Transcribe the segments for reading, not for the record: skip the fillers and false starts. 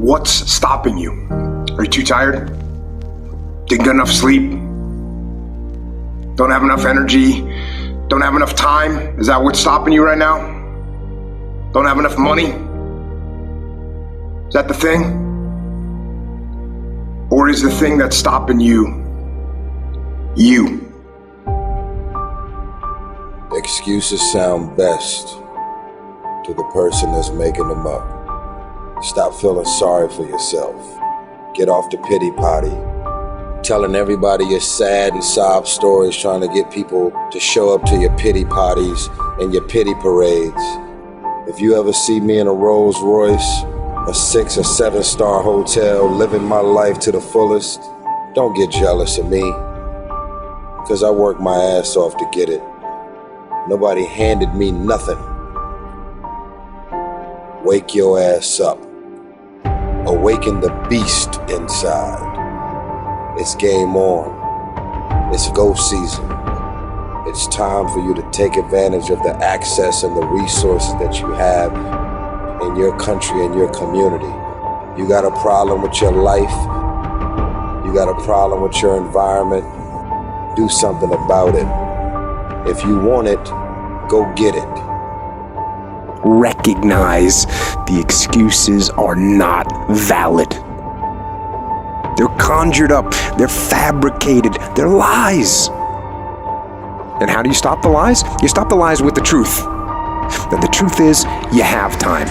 What's stopping you? Are you too tired? Didn't get enough sleep? Don't have enough energy? Don't have enough time? Is that what's stopping you right now? Don't have enough money? Is that the thing? Or is the thing that's stopping you, you? Excuses sound best to the person that's making them up. Stop feeling sorry for yourself. Get off the pity potty. Telling everybody your sad and sob stories, trying to get people to show up to your pity potties and your pity parades. If you ever see me in a Rolls Royce, a 6 or 7 star hotel, living my life to the fullest, don't get jealous of me, because I worked my ass off to get it. Nobody handed me nothing. Wake your ass up. Awaken the beast inside. It's game on. It's go season. It's time for you to take advantage of the access and the resources that you have in your country and your community. You got a problem with your life. You got a problem with your environment. Do something about it. If you want it, go get it. Recognize the excuses are not valid. They're conjured up, they're fabricated, they're lies. And how do you stop the lies? You stop the lies with the truth. And the truth is, you have time.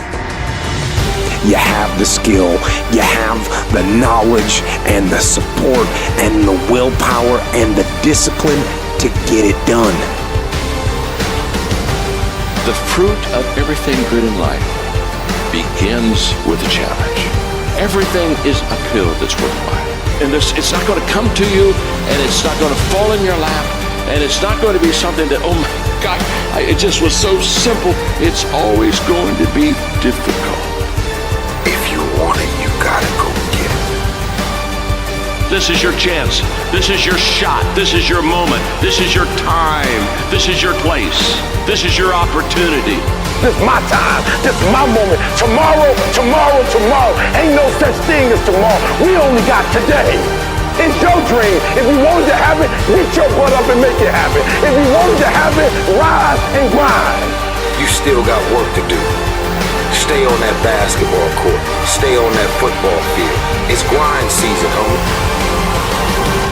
You have the skill, you have the knowledge and the support and the willpower and the discipline to get it done. The fruit of everything good in life begins with a challenge. Everything is uphill that's worthwhile. And it's not going to come to you, and it's not going to fall in your lap, and it's not going to be something that, oh my God, it just was so simple. It's always going to be difficult. If you want it, you gotta go get it. This is your chance. This is your shot. This is your moment. This is your time. This is your place. This is your opportunity. This is my time. This is my moment. Tomorrow, tomorrow, tomorrow. Ain't no such thing as tomorrow. We only got today. It's your dream. If you wanted to have it, get your butt up and make it happen. If you wanted to have it, rise and grind. You still got work to do. Stay on that basketball court. Stay on that football field. It's grind season, homie.